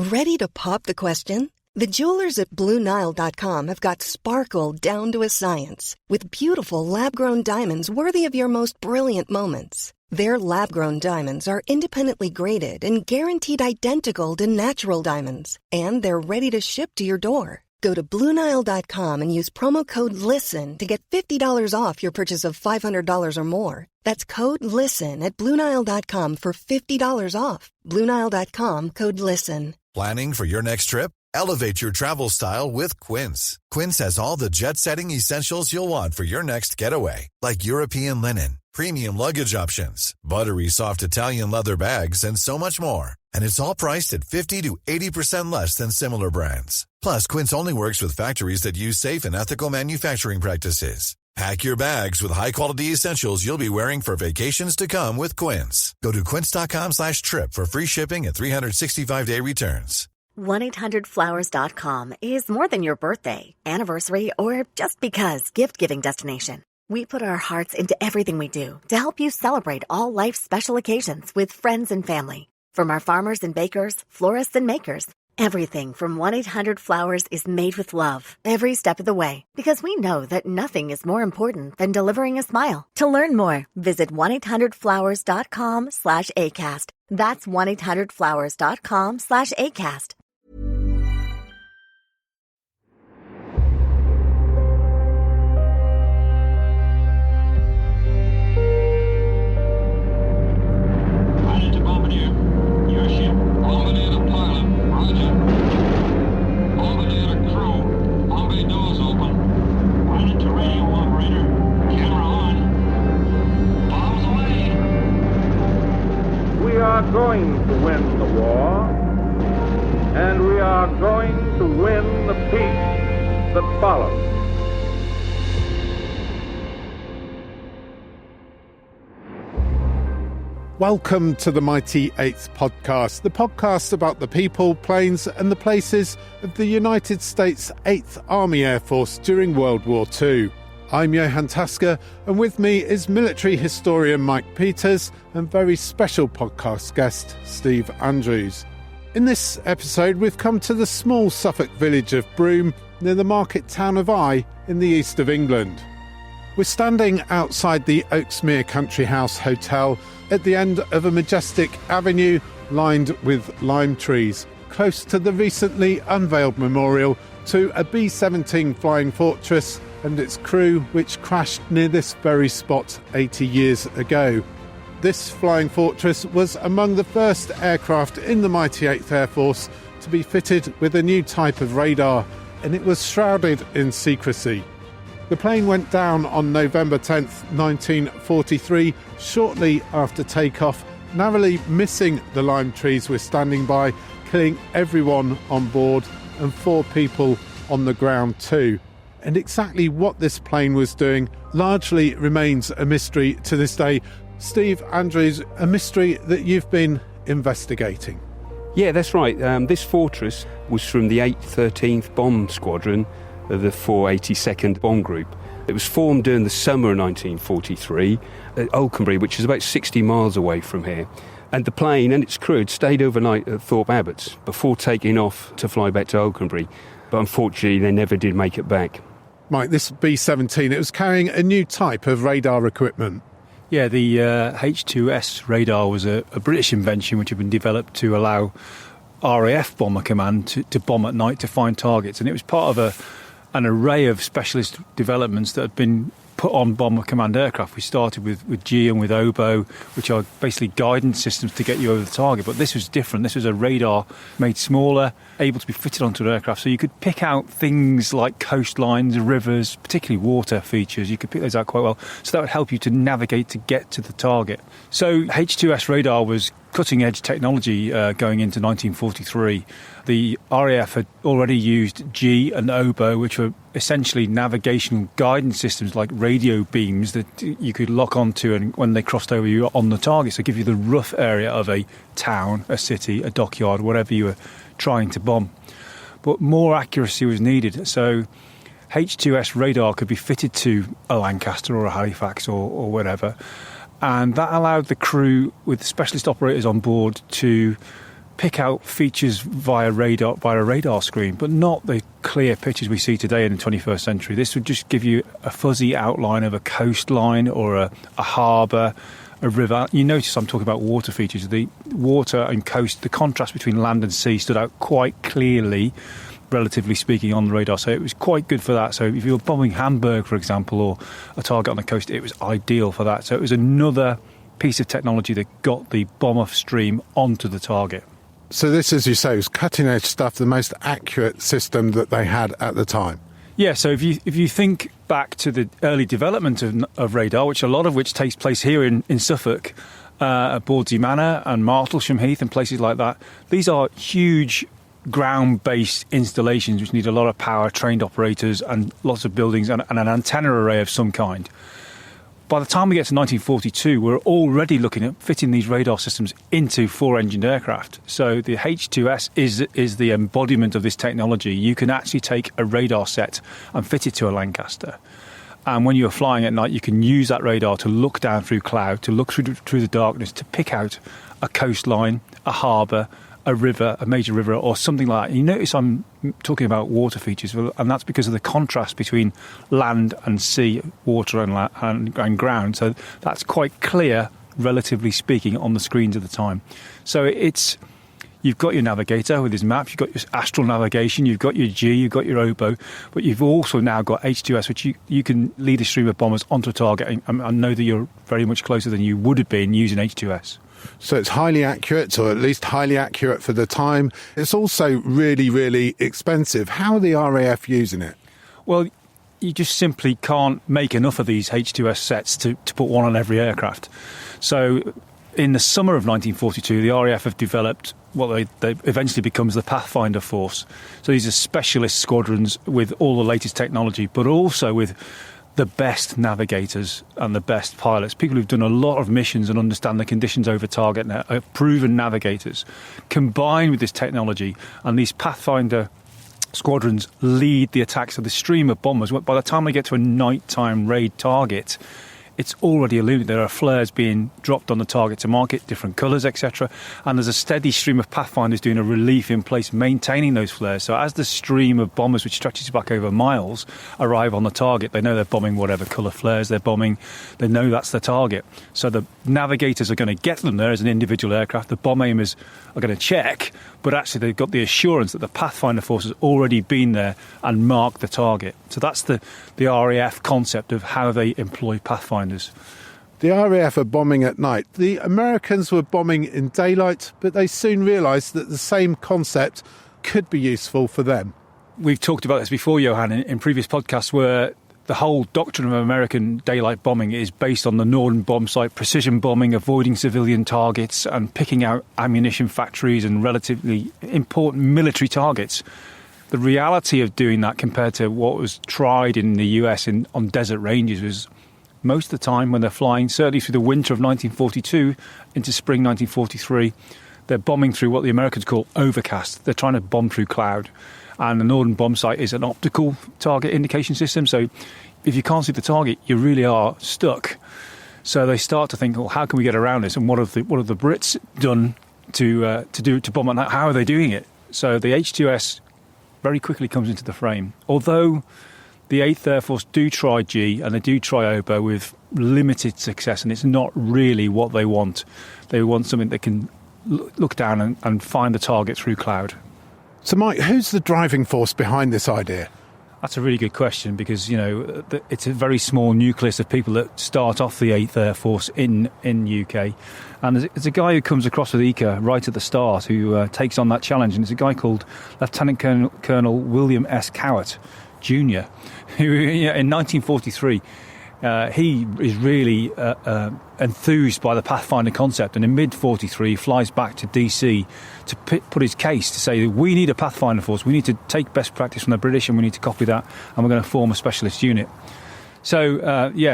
Ready to pop the question? The jewelers at BlueNile.com have got sparkle down to a science with beautiful lab-grown diamonds worthy of your most brilliant moments. Their lab-grown diamonds are independently graded and guaranteed identical to natural diamonds, and they're ready to ship to your door. Go to BlueNile.com and use promo code LISTEN to get $50 off your purchase of $500 or more. That's code LISTEN at BlueNile.com for $50 off. BlueNile.com, code LISTEN. Planning for your next trip? Elevate your travel style with Quince. Quince has all the jet-setting essentials you'll want for your next getaway, like European linen, premium luggage options, buttery soft Italian leather bags, and so much more. And it's all priced at 50 to 80% less than similar brands. Plus, Quince only works with factories that use safe and ethical manufacturing practices. Pack your bags with high-quality essentials you'll be wearing for vacations to come with Quince. Go to quince.com/trip for free shipping and 365-day returns. 1-800-Flowers.com is more than your birthday, anniversary, or just because gift-giving destination. We put our hearts into everything we do to help you celebrate all life's special occasions with friends and family. From our farmers and bakers, florists and makers, everything from 1-800-Flowers is made with love every step of the way, because we know that nothing is more important than delivering a smile. To learn more, visit 1-800-Flowers.com/ACAST. That's 1-800-Flowers.com/ACAST. We are going to win the war, and we are going to win the peace that follows. Welcome to the Mighty Eighth Podcast, the podcast about the people, planes and the places of the United States 8th Army Air Force during World War II. I'm Johann Tasker, and with me is military historian Mike Peters and very special podcast guest Steve Andrews. In this episode, we've come to the small Suffolk village of Broome, near the market town of Eye in the east of England. We're standing outside the Oaksmere Country House Hotel at the end of a majestic avenue lined with lime trees, close to the recently unveiled memorial to a B-17 Flying Fortress and its crew, which crashed near this very spot 80 years ago. This Flying Fortress was among the first aircraft in the Mighty 8th Air Force to be fitted with a new type of radar, and it was shrouded in secrecy. The plane went down on November 10th, 1943, shortly after takeoff, narrowly missing the lime trees we're standing by, killing everyone on board and 4 people on the ground too. And exactly what this plane was doing largely remains a mystery to this day. Steve Andrews, a mystery that you've been investigating. Yeah, that's right. This fortress was from the 813th Bomb Squadron of the 482nd Bomb Group. It was formed during the summer of 1943 at Alconbury, which is about 60 miles away from here. And the plane and its crew had stayed overnight at Thorpe Abbots before taking off to fly back to Alconbury. But unfortunately, they never did make it back. Mike, this B-17, it was carrying a new type of radar equipment. Yeah, the H2S radar was a British invention which had been developed to allow RAF Bomber Command to bomb at night to find targets. And it was part of an array of specialist developments that had been put on Bomber Command aircraft. We started with G and with Oboe, which are basically guidance systems to get you over the target. But this was different. This was a radar made smaller, able to be fitted onto an aircraft. So you could pick out things like coastlines, rivers, particularly water features. You could pick those out quite well. So that would help you to navigate to get to the target. So H2S radar was cutting-edge technology going into 1943. The RAF had already used G and Oboe, which were essentially navigational guidance systems like radio beams that you could lock onto, and when they crossed over, you were on the target. So give you the rough area of a town, a city, a dockyard, whatever you were trying to bomb. But more accuracy was needed. So H2S radar could be fitted to a Lancaster or a Halifax or whatever. And that allowed the crew, with specialist operators on board, to pick out features via a radar screen, but not the clear pictures we see today in the 21st century. This would just give you a fuzzy outline of a coastline or a harbour, a river. You notice I'm talking about water features. The water and coast, the contrast between land and sea stood out quite clearly, relatively speaking, on the radar. So it was quite good for that. So if you were bombing Hamburg, for example, or a target on the coast, it was ideal for that. So it was another piece of technology that got the bomber stream onto the target. So this, as you say, was cutting-edge stuff, the most accurate system that they had at the time. Yeah, so if you think back to the early development of radar, which a lot of which takes place here in Suffolk, at Bawdsey Manor and Martlesham Heath and places like that, these are huge ground-based installations which need a lot of power, trained operators and lots of buildings and an antenna array of some kind. By the time we get to 1942, we're already looking at fitting these radar systems into four-engined aircraft. So the H-2S is the embodiment of this technology. You can actually take a radar set and fit it to a Lancaster. And when you're flying at night, you can use that radar to look down through cloud, to look through the darkness, to pick out a coastline, a harbour, a river, a major river, or something like that. You notice I'm talking about water features, and that's because of the contrast between land and sea, water and ground. So that's quite clear, relatively speaking, on the screens at the time. So you've got your navigator with his map, you've got your astral navigation, you've got your G, you've got your oboe, but you've also now got H2S, which you can lead a stream of bombers onto a target. And I know that you're very much closer than you would have been using H2S. So it's highly accurate, or at least highly accurate for the time. It's also really, really expensive. How are the RAF using it? Well, you just simply can't make enough of these H2S sets to put one on every aircraft. So in the summer of 1942, the RAF have developed what they eventually becomes the Pathfinder force. So these are specialist squadrons with all the latest technology, but also with the best navigators and the best pilots, people who've done a lot of missions and understand the conditions over target, are proven navigators, combined with this technology. And these Pathfinder squadrons lead the attacks of the stream of bombers. By the time they get to a nighttime raid target, it's already illuminated. There are flares being dropped on the target to mark it, different colours, etc. And there's a steady stream of Pathfinders doing a relief in place, maintaining those flares. So as the stream of bombers, which stretches back over miles, arrive on the target, they know they're bombing whatever colour flares they're bombing. They know that's the target. So the navigators are going to get them there as an individual aircraft. The bomb aimers are going to check, but actually they've got the assurance that the Pathfinder force has already been there and marked the target. So that's the RAF concept of how they employ Pathfinders. The RAF are bombing at night. The Americans were bombing in daylight, but they soon realised that the same concept could be useful for them. We've talked about this before, Johann, in previous podcasts, where the whole doctrine of American daylight bombing is based on the Northern bomb site, precision bombing, avoiding civilian targets and picking out ammunition factories and relatively important military targets. The reality of doing that compared to what was tried in the US on desert ranges was most of the time when they're flying, certainly through the winter of 1942 into spring 1943, they're bombing through what the Americans call overcast. They're trying to bomb through cloud. And the Northern bomb site is an optical target indication system. So if you can't see the target, you really are stuck. So they start to think, well, how can we get around this? And what have the Brits done to bomb at night? How are they doing it? So the H-2S very quickly comes into the frame. Although the 8th Air Force do try G and they do try oboe with limited success, and it's not really what they want. They want something that can look down and find the target through cloud. So, Mike, who's the driving force behind this idea? That's a really good question because, you know, it's a very small nucleus of people that start off the 8th Air Force in UK. And there's a guy who comes across with ECA right at the start who takes on that challenge. And it's a guy called Lieutenant Colonel William S. Cowart Jr., who in 1943, he is really enthused by the Pathfinder concept, and in mid-43 flies back to DC to put his case to say we need a Pathfinder force, we need to take best practice from the British and we need to copy that, and we're going to form a specialist unit. So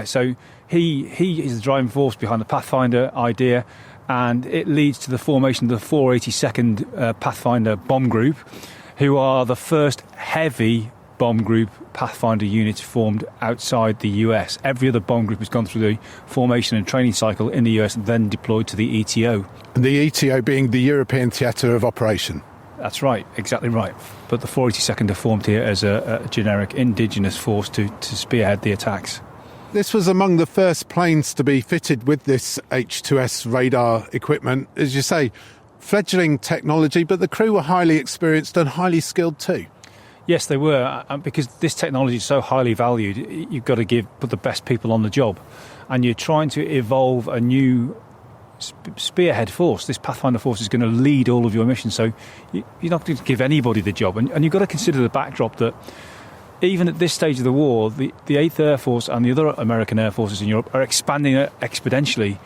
so he is the driving force behind the Pathfinder idea, and it leads to the formation of the 482nd Pathfinder Bomb Group, who are the first heavy bomb group Pathfinder units formed outside the US. Every other bomb group has gone through the formation and training cycle in the US and then deployed to the ETO. And the ETO being the European Theatre of Operation. That's right, exactly right. But the 482nd are formed here as a generic indigenous force to spearhead the attacks. This was among the first planes to be fitted with this H2S radar equipment. As you say, fledgling technology, but the crew were highly experienced and highly skilled too. Yes, they were, because this technology is so highly valued, you've got to put the best people on the job. And you're trying to evolve a new spearhead force. This Pathfinder force is going to lead all of your missions, so you're not going to give anybody the job. And you've got to consider the backdrop that even at this stage of the war, the 8th Air Force and the other American air forces in Europe are expanding exponentially.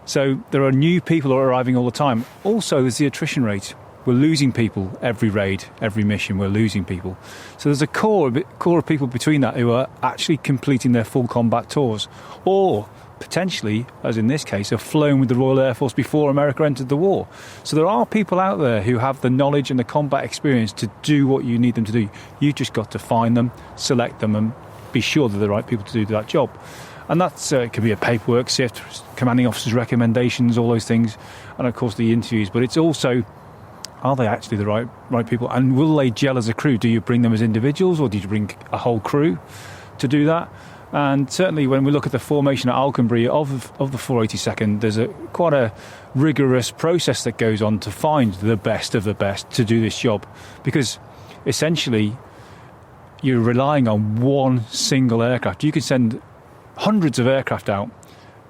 So there are new people arriving all the time. Also, there's the attrition rate. We're losing people every raid, every mission, we're losing people. So there's a core of people between that who are actually completing their full combat tours, or potentially, as in this case, have flown with the Royal Air Force before America entered the war. So there are people out there who have the knowledge and the combat experience to do what you need them to do. You've just got to find them, select them, and be sure they're the right people to do that job. And that's it can be a paperwork sift, commanding officers' recommendations, all those things, and of course the interviews. But it's also, are they actually the right people? And will they gel as a crew? Do you bring them as individuals, or do you bring a whole crew to do that? And certainly when we look at the formation at Alconbury of the 482nd, there's quite a rigorous process that goes on to find the best of the best to do this job. Because essentially you're relying on one single aircraft. You can send hundreds of aircraft out,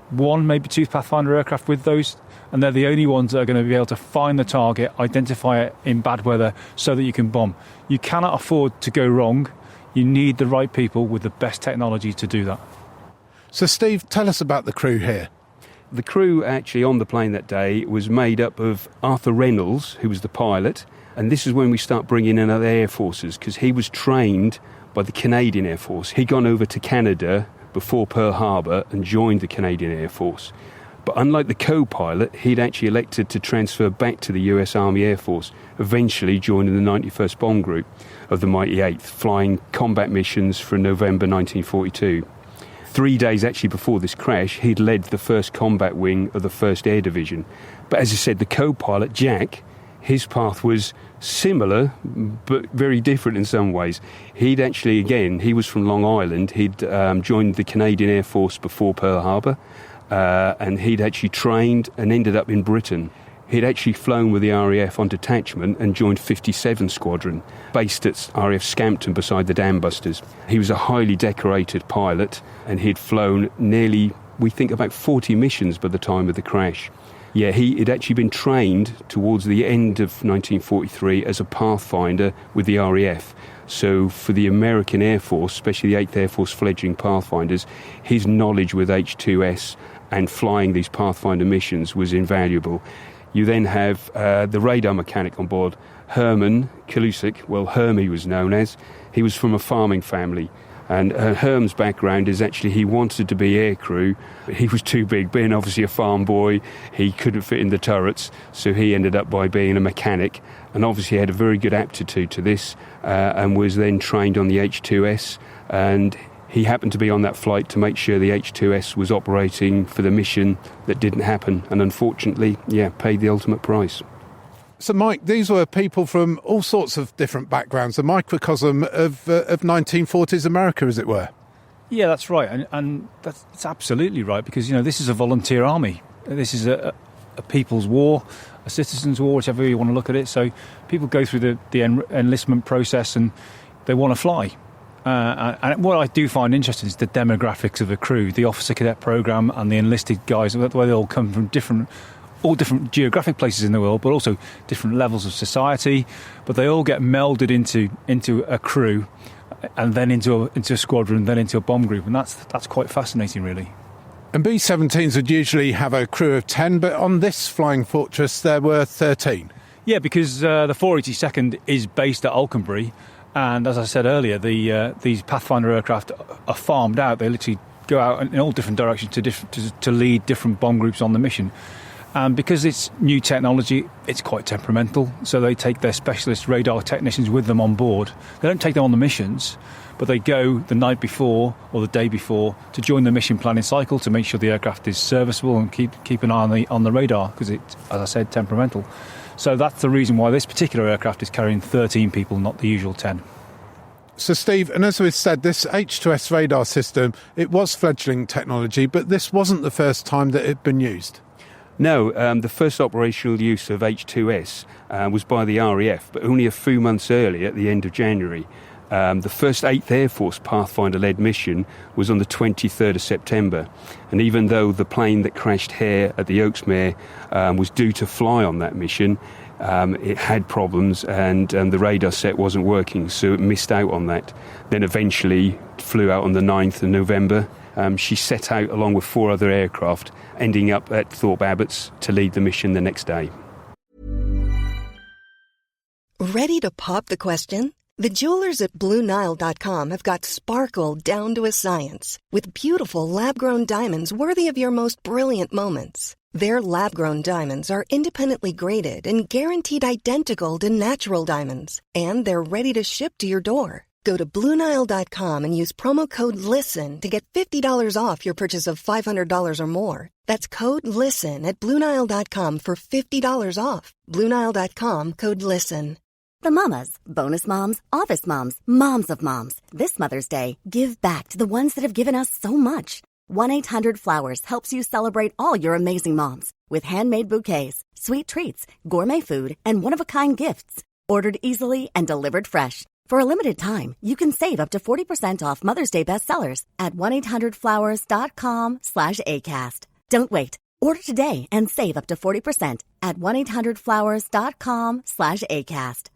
one, maybe two Pathfinder aircraft with those, and they're the only ones that are going to be able to find the target, identify it in bad weather so that you can bomb. You cannot afford to go wrong. You need the right people with the best technology to do that. So, Steve, tell us about the crew here. The crew actually on the plane that day was made up of Arthur Reynolds, who was the pilot, and this is when we start bringing in other air forces, because he was trained by the Canadian Air Force. He'd gone over to Canada before Pearl Harbor and joined the Canadian Air Force. But unlike the co-pilot, he'd actually elected to transfer back to the US Army Air Force, eventually joining the 91st Bomb Group of the Mighty 8th, flying combat missions from November 1942. 3 days actually before this crash, he'd led the 1st Combat Wing of the 1st Air Division. But as I said, the co-pilot, Jack, his path was similar, but very different in some ways. He'd actually, again, he was from Long Island. He'd joined the Canadian Air Force before Pearl Harbor. And he'd actually trained and ended up in Britain. He'd actually flown with the RAF on detachment and joined 57 Squadron, based at RAF Scampton beside the Dam Busters. He was a highly decorated pilot, and he'd flown nearly, we think, about 40 missions by the time of the crash. Yeah, he had actually been trained towards the end of 1943 as a Pathfinder with the RAF. So for the American Air Force, especially the 8th Air Force fledgling Pathfinders, his knowledge with H2S and flying these Pathfinder missions was invaluable. You then have the radar mechanic on board, Herman Kalusik, well, Herm he was known as. He was from a farming family. And Herm's background is actually he wanted to be aircrew, but he was too big. Being obviously a farm boy, he couldn't fit in the turrets, so he ended up by being a mechanic, and obviously had a very good aptitude to this, and was then trained on the H2S, and he happened to be on that flight to make sure the H2S was operating for the mission that didn't happen, and unfortunately, paid the ultimate price. So, Mike, these were people from all sorts of different backgrounds, a microcosm of 1940s America, as it were. Yeah, that's right, and that's absolutely right, because, this is a volunteer army. This is a people's war, a citizens' war, whichever you want to look at it. So people go through the enlistment process and they want to fly. And what I do find interesting is the demographics of the crew, the officer cadet program and the enlisted guys, where they all come from all different geographic places in the world, but also different levels of society. But they all get melded into a crew, and then into a squadron, then into a bomb group, and that's quite fascinating, really. And B-17s would usually have a crew of 10, but on this Flying Fortress there were 13. Yeah, because the 482nd is based at Alconbury, and as I said earlier, these Pathfinder aircraft are farmed out. They literally go out in all different directions to lead different bomb groups on the mission. And because it's new technology, it's quite temperamental. So they take their specialist radar technicians with them on board. They don't take them on the missions, but they go the night before or the day before to join the mission planning cycle to make sure the aircraft is serviceable and keep an eye on the radar, because it's, as I said, temperamental. So that's the reason why this particular aircraft is carrying 13 people, not the usual 10. So, Steve, and as we've said, this H2S radar system, it was fledgling technology, but this wasn't the first time that it had been used. No, the first operational use of H2S was by the RAF, but only a few months earlier, at the end of January. The first 8th Air Force Pathfinder-led mission was on the 23rd of September. And even though the plane that crashed here at the Oaksmere was due to fly on that mission, it had problems and the radar set wasn't working, so it missed out on that. Then eventually flew out on the 9th of November. She set out along with 4 other aircraft, ending up at Thorpe Abbots to lead the mission the next day. Ready to pop the question? The jewelers at BlueNile.com have got sparkle down to a science with beautiful lab-grown diamonds worthy of your most brilliant moments. Their lab-grown diamonds are independently graded and guaranteed identical to natural diamonds, and they're ready to ship to your door. Go to BlueNile.com and use promo code LISTEN to get $50 off your purchase of $500 or more. That's code LISTEN at BlueNile.com for $50 off. BlueNile.com, code LISTEN. The mamas, bonus moms, office moms, moms of moms. This Mother's Day, give back to the ones that have given us so much. 1-800-Flowers helps you celebrate all your amazing moms with handmade bouquets, sweet treats, gourmet food, and one-of-a-kind gifts. Ordered easily and delivered fresh. For a limited time, you can save up to 40% off Mother's Day bestsellers at 1-800-Flowers.com/ACAST. Don't wait. Order today and save up to 40% at 1-800-Flowers.com/ACAST.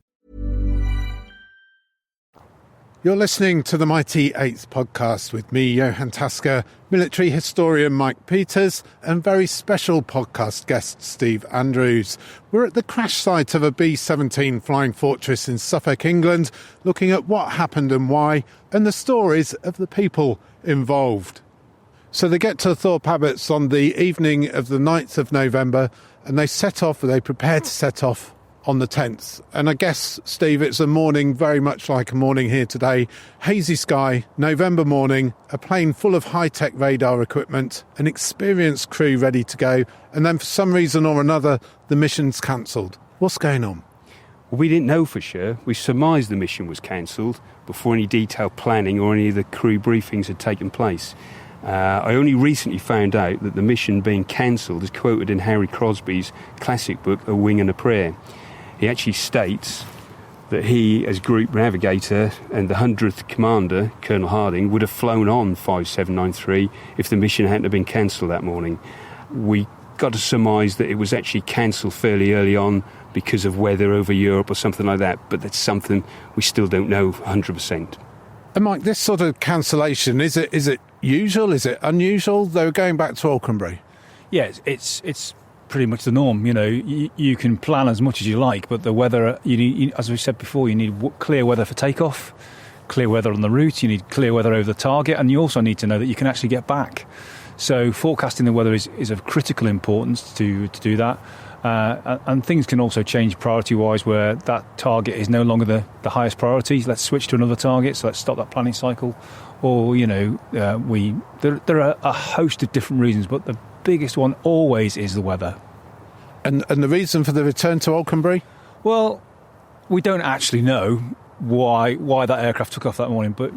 You're listening to the Mighty 8th podcast with me, Johann Tasker, military historian Mike Peters, and very special podcast guest Steve Andrews. We're at the crash site of a B-17 Flying Fortress in Suffolk, England, looking at what happened and why, and the stories of the people involved. So they get to Thorpe Abbots on the evening of the 9th of November, and they prepare to set off on the 10th. And I guess, Steve, it's a morning very much like a morning here today. Hazy sky, November morning, a plane full of high-tech radar equipment, an experienced crew ready to go, and then for some reason or another, the mission's cancelled. What's going on? Well, we didn't know for sure. We surmised the mission was cancelled before any detailed planning or any of the crew briefings had taken place. I only recently found out that the mission being cancelled is quoted in Harry Crosby's classic book, A Wing and a Prayer. He actually states that he, as group navigator and the 100th commander, Colonel Harding, would have flown on 5793 if the mission hadn't have been cancelled that morning. We got to surmise that it was actually cancelled fairly early on because of weather over Europe or something like that, but that's something we still don't know 100%. And Mike, this sort of cancellation, is it usual? Is it unusual? They were going back to Alconbury. Yeah, it's pretty much the norm. You know, you can plan as much as you like, but the weather, you as we said before, you need clear weather for takeoff, clear weather on the route, you need clear weather over the target, and you also need to know that you can actually get back. So forecasting the weather is of critical importance to do that. And things can also change priority-wise where that target is no longer the highest priority. Let's switch to another target, so let's stop that planning cycle. Or, there are a host of different reasons, but the biggest one always is the weather. And the reason for the return to Alconbury? Well, we don't actually know why that aircraft took off that morning, but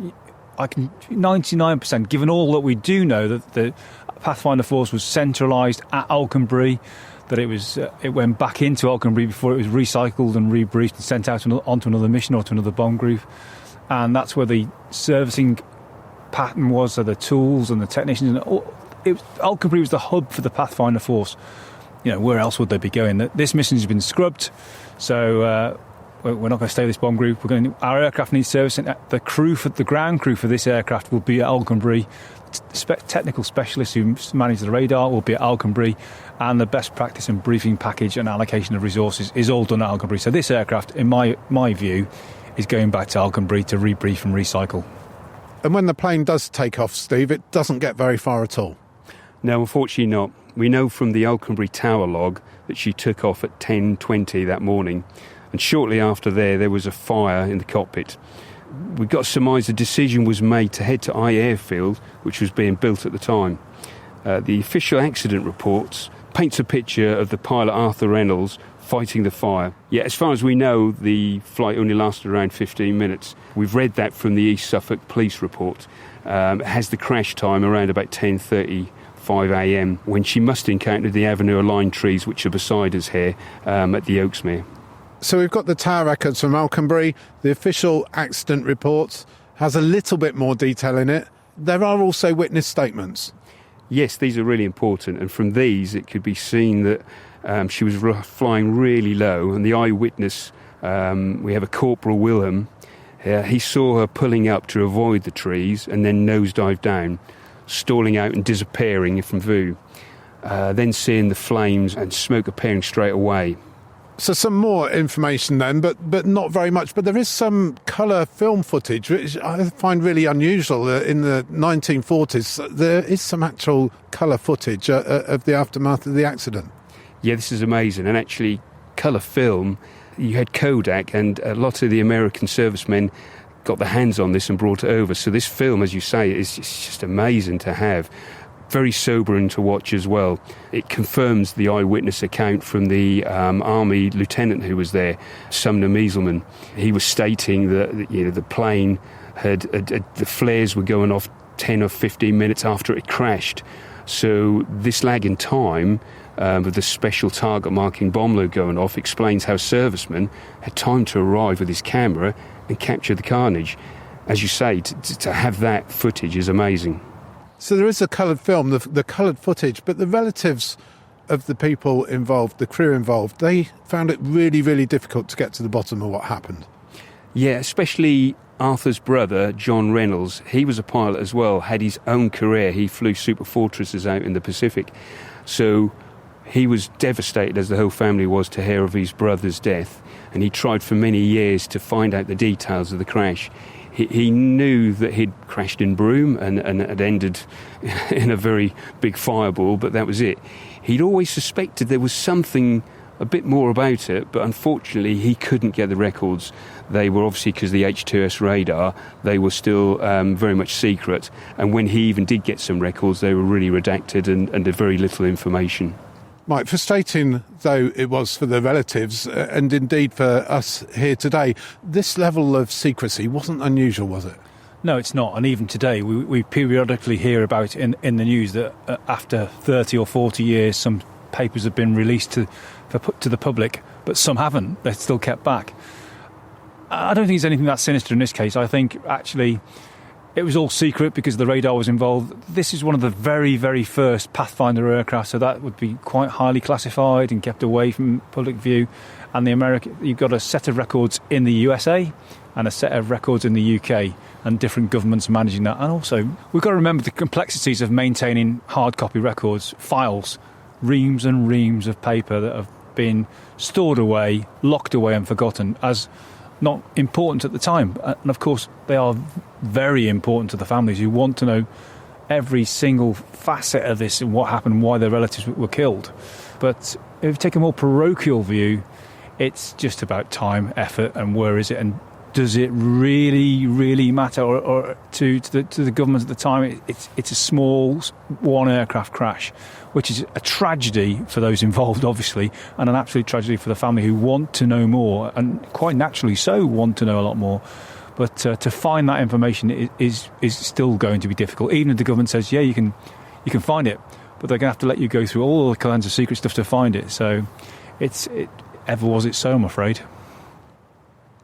I can 99%, given all that we do know, that the Pathfinder force was centralised at Alconbury, that it went back into Alconbury before it was recycled and rebriefed and sent out onto another mission or to another bomb group. And that's where the servicing pattern was, so the tools and the technicians. And Alconbury was the hub for the Pathfinder force. Where else would they be going? This mission has been scrubbed, so we're not going to stay with this bomb group. Our aircraft needs servicing. The ground crew for this aircraft will be at Alconbury. Technical specialists who manage the radar will be at Alconbury, and the best practice and briefing package and allocation of resources is all done at Alconbury. So this aircraft, in my view, is going back to Alconbury to rebrief and recycle. And when the plane does take off, Steve, it doesn't get very far at all. No, unfortunately not. We know from the Alconbury tower log that she took off at 10:20 that morning, and shortly after there was a fire in the cockpit. We've got to surmise the decision was made to head to Eye Airfield, which was being built at the time. The official accident reports paints a picture of the pilot Arthur Reynolds fighting the fire. Yet, as far as we know, the flight only lasted around 15 minutes. We've read that from the East Suffolk police report. It has the crash time around about 10:35 a.m. when she must have encountered the avenue of lime trees which are beside us here at the Oaksmere. So we've got the tower records from Alconbury. The official accident report has a little bit more detail in it. There are also witness statements. Yes, these are really important, and from these it could be seen that she was flying really low, and the eyewitness, we have a Corporal Wilhelm, he saw her pulling up to avoid the trees and then nosedive down, stalling out and disappearing from view, then seeing the flames and smoke appearing straight away. So some more information then, but not very much. But there is some colour film footage, which I find really unusual. In the 1940s, there is some actual colour footage of the aftermath of the accident. Yeah, this is amazing. And actually, colour film, you had Kodak, and a lot of the American servicemen got their hands on this and brought it over. So this film, as you say, is just amazing to have. Very sobering to watch as well. It confirms the eyewitness account from the Army lieutenant who was there, Sumner Measelman. He was stating that the plane the flares were going off 10 or 15 minutes after it crashed. So this lag in time with the special target marking bomb load going off explains how servicemen had time to arrive with his camera and capture the carnage. As you say, to have that footage is amazing. So there is a coloured film, the coloured footage, but the relatives of the people involved, the crew involved, they found it really, really difficult to get to the bottom of what happened. Yeah, especially Arthur's brother, John Reynolds. He was a pilot as well, had his own career. He flew Super Fortresses out in the Pacific. So he was devastated, as the whole family was, to hear of his brother's death. And he tried for many years to find out the details of the crash. He knew that he'd crashed in Broome and had ended in a very big fireball, but that was it. He'd always suspected there was something a bit more about it, but unfortunately he couldn't get the records. They were obviously, because the H2S radar, they were still very much secret. And when he even did get some records, they were really redacted and had very little information. Mike, frustrating though it was for the relatives and indeed for us here today, this level of secrecy wasn't unusual, was it? No, it's not. And even today, we periodically hear about in the news that after 30 or 40 years, some papers have been released to the public, but some haven't. They're still kept back. I don't think there's anything that sinister in this case. I think, actually, it was all secret because the radar was involved. This is one of the very, very first Pathfinder aircraft, so that would be quite highly classified and kept away from public view. And you've got a set of records in the USA and a set of records in the UK, and different governments managing that. And also, we've got to remember the complexities of maintaining hard copy records, files, reams and reams of paper that have been stored away, locked away and forgotten as not important at the time. And of course, they are very important to the families who want to know every single facet of this and what happened, why their relatives were killed. But if you take a more parochial view, it's just about time, effort, and where is it, and does it really, really matter? Or to the government at the time, it's a small one aircraft crash, which is a tragedy for those involved, obviously, and an absolute tragedy for the family who want to know more, and quite naturally so want to know a lot more. But to find that information is still going to be difficult. Even if the government says, yeah, you can find it, but they're going to have to let you go through all the kinds of secret stuff to find it. So ever was it so, I'm afraid.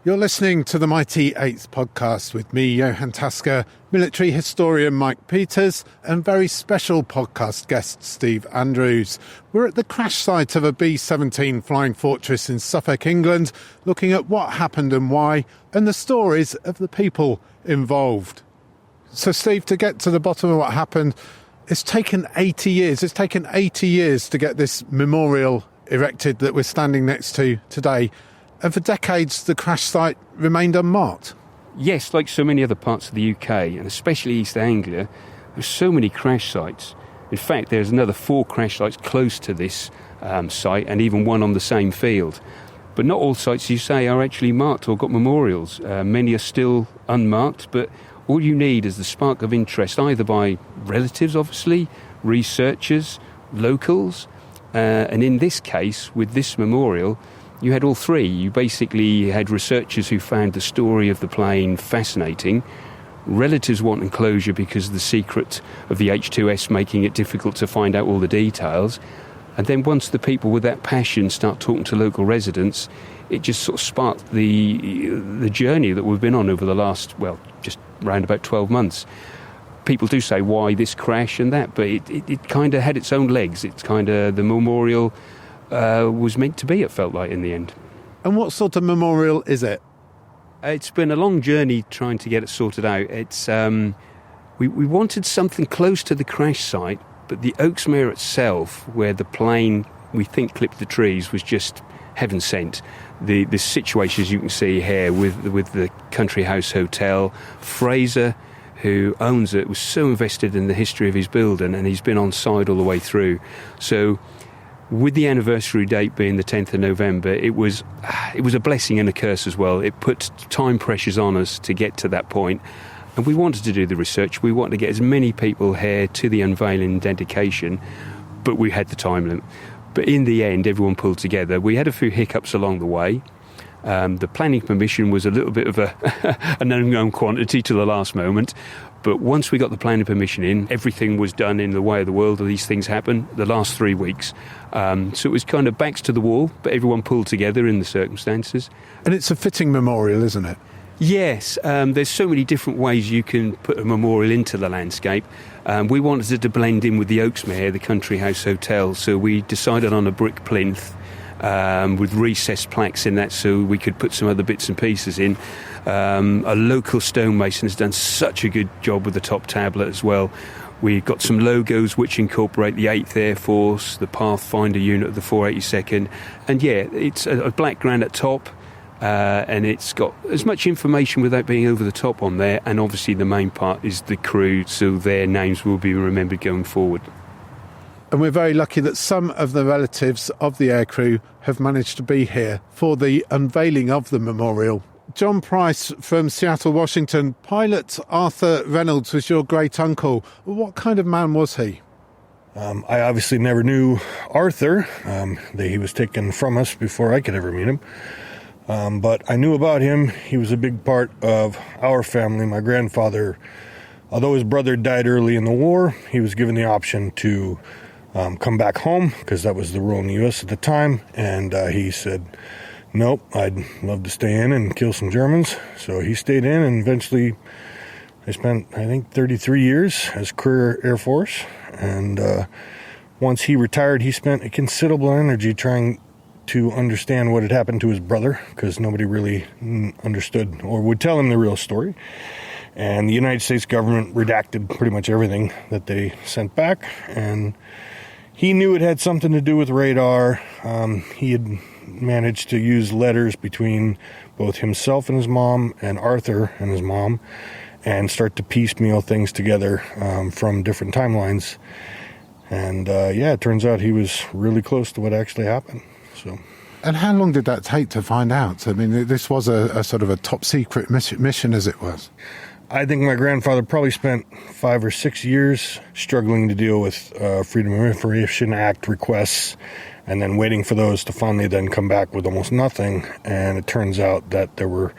You're listening to the Mighty 8th podcast with me, Johann Tasker, military historian Mike Peters, and very special podcast guest Steve Andrews. We're at the crash site of a B-17 Flying Fortress in Suffolk, England, looking at what happened and why, and the stories of the people involved. So, Steve, to get to the bottom of what happened, it's taken 80 years. It's taken 80 years to get this memorial erected that we're standing next to today. And for decades, the crash site remained unmarked. Yes, like so many other parts of the UK, and especially East Anglia, there's so many crash sites. In fact, there's another 4 crash sites close to this site, and even one on the same field. But not all sites, you say, are actually marked or got memorials. Many are still unmarked, but all you need is the spark of interest, either by relatives, obviously, researchers, locals, and in this case, with this memorial, you had all three. You basically had researchers who found the story of the plane fascinating, relatives wanting closure because of the secret of the H2S making it difficult to find out all the details, and then once the people with that passion start talking to local residents, it just sort of sparked the journey that we've been on over the last, just around about 12 months. People do say, why this crash and that, but it kind of had its own legs. It's kind of, the memorial was meant to be, it felt like, in the end. And what sort of memorial is it? It's been a long journey trying to get it sorted out. It's we wanted something close to the crash site, but the Oaksmere itself, where the plane, we think, clipped the trees, was just heaven sent. The situation, as you can see here, with the Country House Hotel, Fraser, who owns it, was so invested in the history of his building, and he's been on side all the way through. So with the anniversary date being the 10th of November, it was a blessing and a curse as well. It put time pressures on us to get to that point. And we wanted to do the research. We wanted to get as many people here to the unveiling and dedication, but we had the time limit. But in the end, everyone pulled together. We had a few hiccups along the way. The planning permission was a little bit of an unknown quantity to the last moment. But once we got the planning permission in, everything was done in the way of the world. These things happen the last 3 weeks. So it was kind of backs to the wall, but everyone pulled together in the circumstances. And it's a fitting memorial, isn't it? Yes, there's so many different ways you can put a memorial into the landscape. We wanted it to blend in with the Oaksmere, the Country House Hotel, so we decided on a brick plinth with recessed plaques in that so we could put some other bits and pieces in. A local stonemason has done such a good job with the top tablet as well. We've got some logos which incorporate the 8th Air Force, the Pathfinder unit of the 482nd, and yeah, it's a black granite top. And it's got as much information without being over the top on there, and obviously the main part is the crew, so their names will be remembered going forward. And we're very lucky that some of the relatives of the aircrew have managed to be here for the unveiling of the memorial. John Price from Seattle, Washington. Pilot Arthur Reynolds was your great-uncle. What kind of man was he? I obviously never knew Arthur. He was taken from us before I could ever meet him. But I knew about him. He was a big part of our family. My grandfather, although his brother died early in the war, he was given the option to come back home, because that was the rule in the U.S. at the time. And he said, nope, I'd love to stay in and kill some Germans. So he stayed in, and eventually I spent, 33 years as career Air Force. And once he retired, he spent a considerable energy trying to understand what had happened to his brother, because nobody really understood or would tell him the real story. And the United States government redacted pretty much everything that they sent back, and he knew it had something to do with radar. He had managed to use letters between both himself and his mom and Arthur and his mom, and start to piecemeal things together from different timelines. And it turns out he was really close to what actually happened. So. And how long did that take to find out? I mean, this was a sort of a top-secret mission, as it was. I think my grandfather probably spent 5 or 6 years struggling to deal with Freedom of Information Act requests, and then waiting for those to finally then come back with almost nothing. And it turns out that there were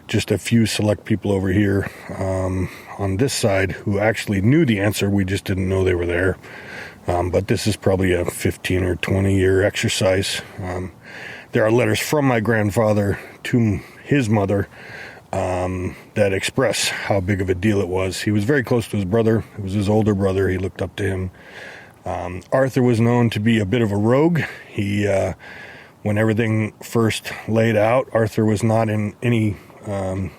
just a few select people over here on this side who actually knew the answer. We just didn't know they were there. But this is probably a 15 or 20-year exercise. There are letters from my grandfather to his mother that express how big of a deal it was. He was very close to his brother. It was his older brother. He looked up to him. Arthur was known to be a bit of a rogue. He, when everything first laid out, Arthur was not in any...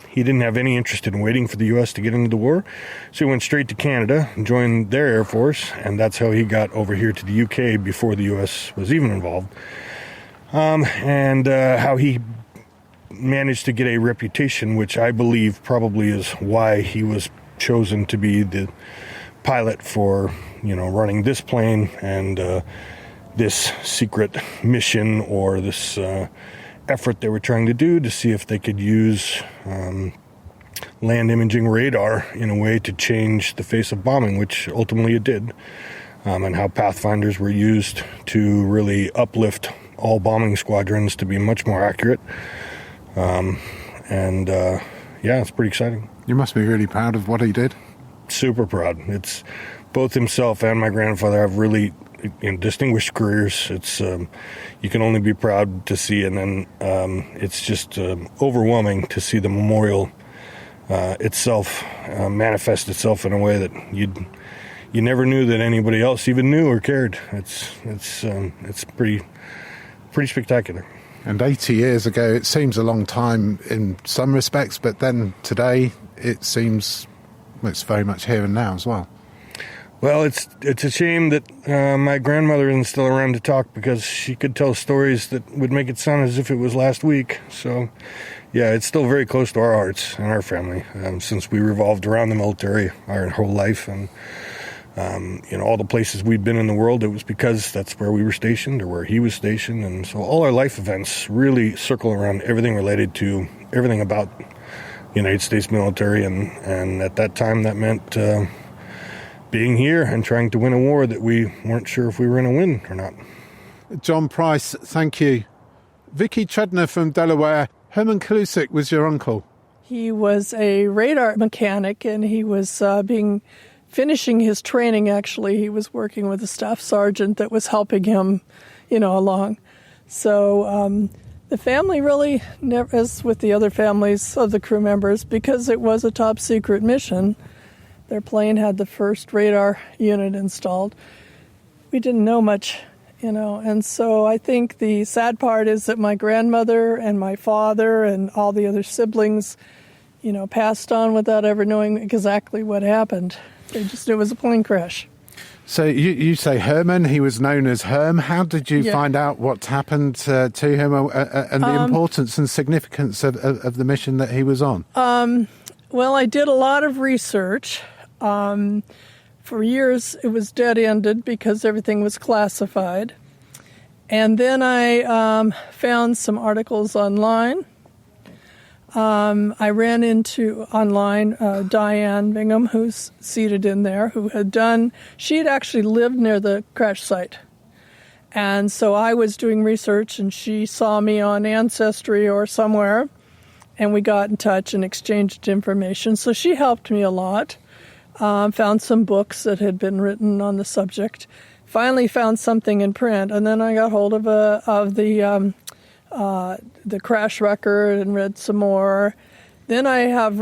he didn't have any interest in waiting for the U.S. to get into the war, so he went straight to Canada and joined their Air Force, and that's how he got over here to the UK before the U.S. was even involved. And how he managed to get a reputation, which I believe probably is why he was chosen to be the pilot for, running this plane and this secret mission or this effort they were trying to do to see if they could use land imaging radar in a way to change the face of bombing, which ultimately it did, and how Pathfinders were used to really uplift all bombing squadrons to be much more accurate. It's pretty exciting. You must be really proud of what he did. Super proud. It's both himself and my grandfather have really distinguished careers. It's you can only be proud to see, and then it's just overwhelming to see the memorial itself manifest itself in a way that you never knew that anybody else even knew or cared. It's pretty spectacular. And 80 years ago, it seems a long time in some respects, but then today it seems it's very much here and now as well. Well, it's a shame that my grandmother isn't still around to talk, because she could tell stories that would make it sound as if it was last week. So, yeah, it's still very close to our hearts and our family, since we revolved around the military our whole life. And, all the places we'd been in the world, it was because that's where we were stationed or where he was stationed. And so all our life events really circle around everything related to everything about the United States military. And at that time, that meant being here and trying to win a war that we weren't sure if we were going to win or not. John Price, thank you. Vicky Tredner from Delaware. Herman Kalusik was your uncle. He was a radar mechanic, and he was finishing his training, actually. He was working with a staff sergeant that was helping him, along. So the family really, never, as with the other families of the crew members, because it was a top secret mission, their plane had the first radar unit installed. We didn't know much, and so I think the sad part is that my grandmother and my father and all the other siblings, passed on without ever knowing exactly what happened. They just knew it was a plane crash. So you say Herman, he was known as Herm. How did you find out what happened to him and the importance and significance of the mission that he was on? Well, I did a lot of research. For years, it was dead-ended because everything was classified. And then I found some articles online. I ran into online Diane Bingham, who's seated in there, she had actually lived near the crash site. And so I was doing research, and she saw me on Ancestry or somewhere, and we got in touch and exchanged information. So she helped me a lot. Found some books that had been written on the subject. Finally found something in print, and then I got hold of the crash record and read some more. Then I have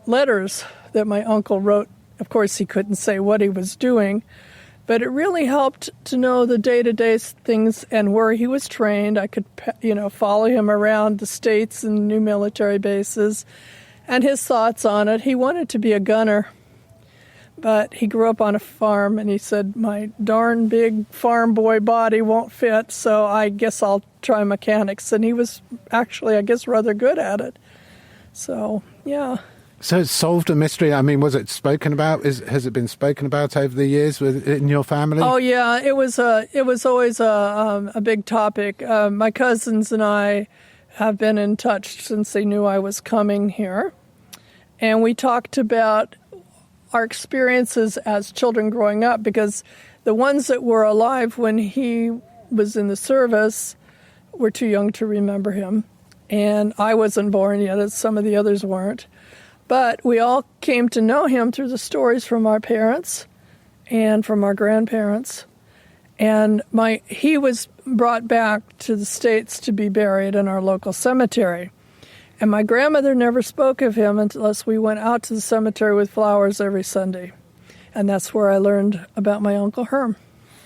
letters that my uncle wrote. Of course, he couldn't say what he was doing, but it really helped to know the day-to-day things and where he was trained. I could, follow him around the states and new military bases, and his thoughts on it. He wanted to be a gunner, but he grew up on a farm, and he said, my darn big farm boy body won't fit, so I guess I'll try mechanics. And he was actually, I guess, rather good at it. So, yeah. So it solved a mystery. I mean, was it spoken about? Has it been spoken about over the years in your family? Oh, yeah. It was always a big topic. My cousins and I have been in touch since they knew I was coming here. And we talked about our experiences as children growing up, because the ones that were alive when he was in the service were too young to remember him. And I wasn't born yet, as some of the others weren't. But we all came to know him through the stories from our parents and from our grandparents. And he was brought back to the States to be buried in our local cemetery. And my grandmother never spoke of him unless we went out to the cemetery with flowers every Sunday. And that's where I learned about my Uncle Herm.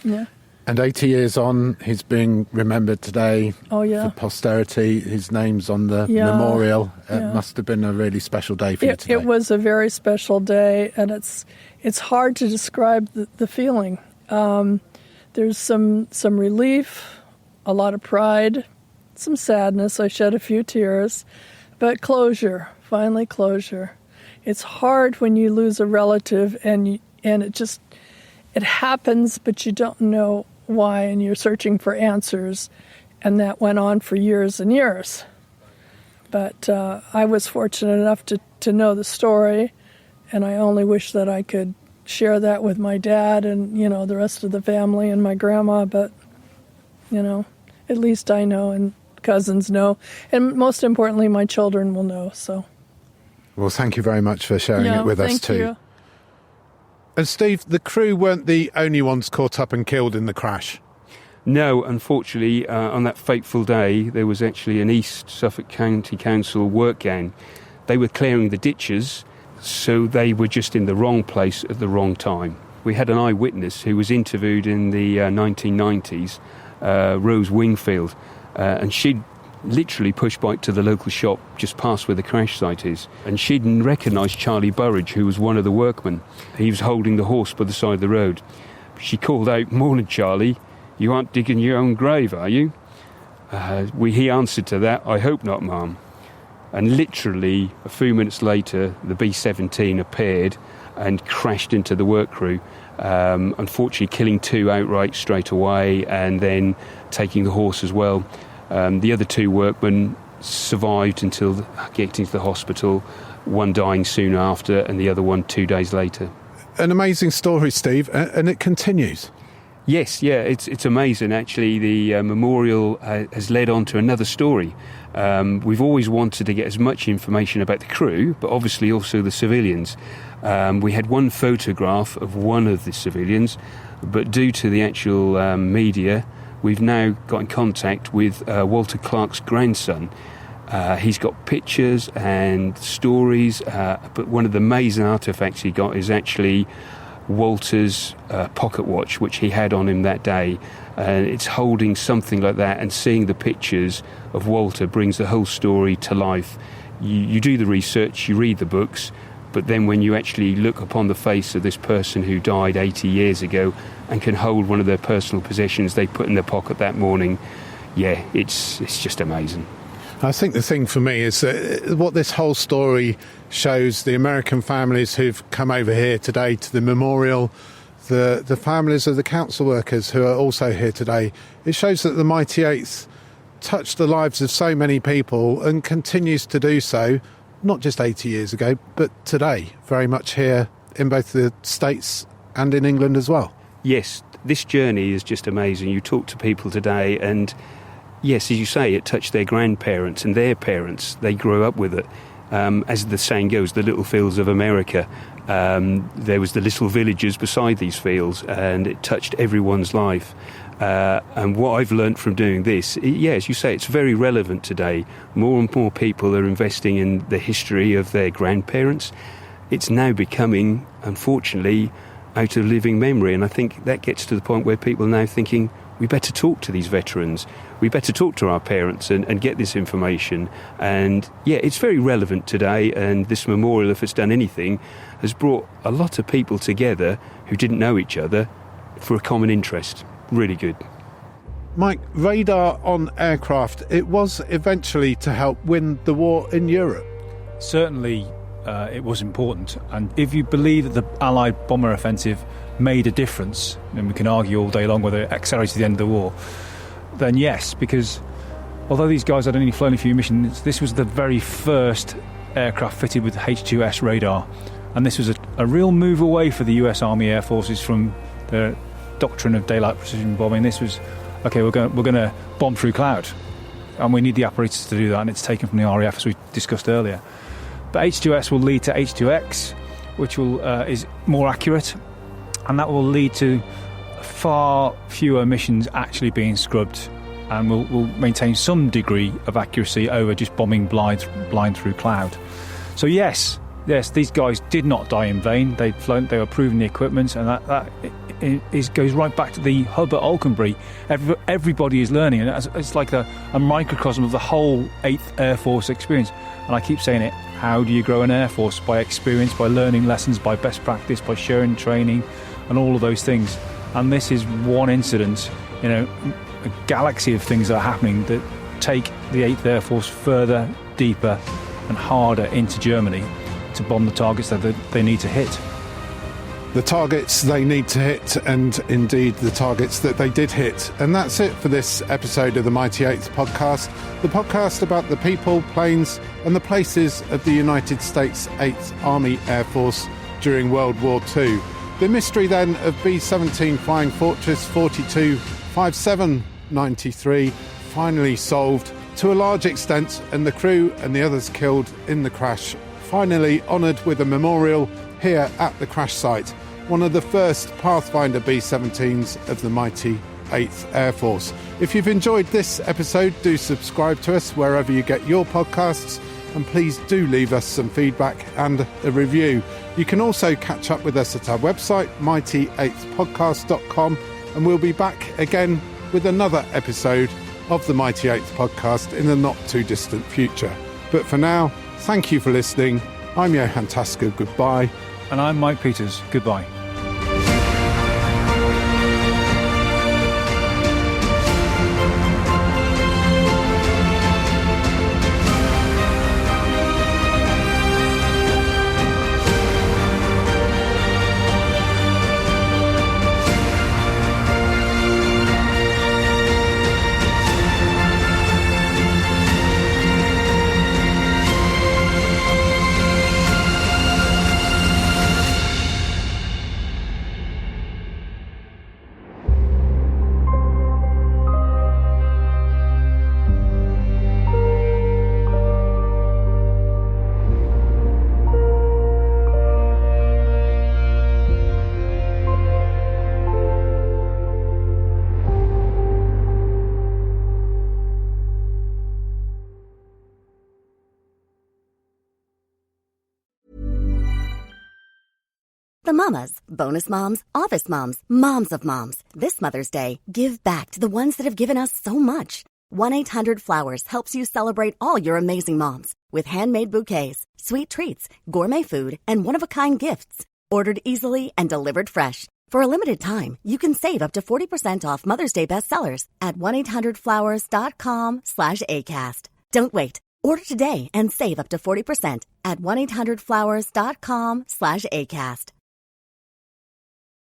Yeah. And 80 years on, he's being remembered today for posterity. His name's on the memorial. It must have been a really special day for you today. It was a very special day, and it's hard to describe the feeling. There's some relief, a lot of pride, some sadness. I shed a few tears. But closure, finally closure. It's hard when you lose a relative and and it happens, but you don't know why, and you're searching for answers, and that went on for years and years. But I was fortunate enough to know the story, and I only wish that I could share that with my dad and, the rest of the family and my grandma, but, at least I know and cousins know, and most importantly, my children will know, so. Well, thank you very much for sharing it with us too. You. And Steve, the crew weren't the only ones caught up and killed in the crash. No, unfortunately, on that fateful day, there was actually an East Suffolk County Council work gang. They were clearing the ditches, so they were just in the wrong place at the wrong time. We had an eyewitness who was interviewed in the 1990s, Rose Wingfield, and she'd literally pushed bike to the local shop just past where the crash site is, and she'd recognised Charlie Burridge, who was one of the workmen. He was holding the horse by the side of the road. She called out, "Morning, Charlie. You aren't digging your own grave, are you?" He answered to that, "I hope not, ma'am." And literally a few minutes later, the B-17 appeared and crashed into the work crew, unfortunately killing 2 outright straight away and then taking the horse as well. The other 2 workmen survived until getting to the hospital, one dying soon after and the other one 2 days later. An amazing story, Steve, and it continues. Yes, yeah, it's amazing. Actually, the memorial has led on to another story. We've always wanted to get as much information about the crew, but obviously also the civilians. We had one photograph of one of the civilians, but due to the actual media, we've now got in contact with Walter Clark's grandson. He's got pictures and stories, but one of the amazing artefacts he got is actually Walter's pocket watch, which he had on him that day. It's holding something like that, and seeing the pictures of Walter brings the whole story to life. You do the research, you read the books, but then when you actually look upon the face of this person who died 80 years ago and can hold one of their personal possessions they put in their pocket that morning, yeah, it's just amazing. I think the thing for me is what this whole story shows the American families who've come over here today to the memorial, the families of the council workers who are also here today. It shows that the Mighty Eighth touched the lives of so many people and continues to do so, not just 80 years ago, but today, very much here in both the States and in England as well. Yes, this journey is just amazing. You talk to people today and yes, as you say, it touched their grandparents and their parents. They grew up with it. As the saying goes, the little fields of America. There was the little villages beside these fields, and it touched everyone's life. And what I've learnt from doing this, as you say, it's very relevant today. More and more people are investing in the history of their grandparents. It's now becoming, unfortunately, out of living memory. And I think that gets to the point where people are now thinking, we better talk to these veterans. We better talk to our parents and get this information. And yeah, it's very relevant today. And this memorial, if it's done anything, has brought a lot of people together who didn't know each other for a common interest. Really good. Mike, radar on aircraft, it was eventually to help win the war in Europe. Certainly it was important. And if you believe that the Allied bomber offensive made a difference, and we can argue all day long whether it accelerated the end of the war, then yes, because although these guys had only flown a few missions, this was the very first aircraft fitted with H2S radar, and this was a real move away for the US Army Air Forces from the doctrine of daylight precision bombing. This was, okay, we're going to bomb through cloud, and we need the apparatus to do that, and it's taken from the RAF, as we discussed earlier. But H2S will lead to H2X, which is more accurate, and that will lead to far fewer missions actually being scrubbed, and will maintain some degree of accuracy over just bombing blind through cloud. So yes, these guys did not die in vain. They were proving the equipment, and that goes right back to the hub at Alconbury. Everybody is learning, and it's like a microcosm of the whole 8th Air Force experience. And I keep saying it, how do you grow an Air Force? By experience, by learning lessons, by best practice, by sharing training, and all of those things. And this is one incident, a galaxy of things that are happening that take the 8th Air Force further, deeper and harder into Germany to bomb the targets that they need to hit. the targets they need to hit, and indeed the targets that they did hit. And that's it for this episode of the Mighty Eighth podcast, the podcast about the people, planes and the places of the United States 8th Army Air Force during World War II. The mystery then of B-17 Flying Fortress 425793 finally solved to a large extent, and the crew and the others killed in the crash finally honoured with a memorial here at the crash site, one of the first Pathfinder B-17s of the mighty 8th Air Force. If you've enjoyed this episode, do subscribe to us wherever you get your podcasts, and please do leave us some feedback and a review. You can also catch up with us at our website, mighty8thpodcast.com, and we'll be back again with another episode of the Mighty Eighth podcast in the not too distant future. But for now, thank you for listening. I'm Johann Tasker, goodbye. And I'm Mike Peters, goodbye. The mamas, bonus moms, office moms, moms of moms. This Mother's Day, give back to the ones that have given us so much. 1-800-Flowers helps you celebrate all your amazing moms with handmade bouquets, sweet treats, gourmet food, and one-of-a-kind gifts. Ordered easily and delivered fresh. For a limited time, you can save up to 40% off Mother's Day bestsellers at 1-800-Flowers.com/ACAST. Don't wait. Order today and save up to 40% at 1-800-Flowers.com/ACAST.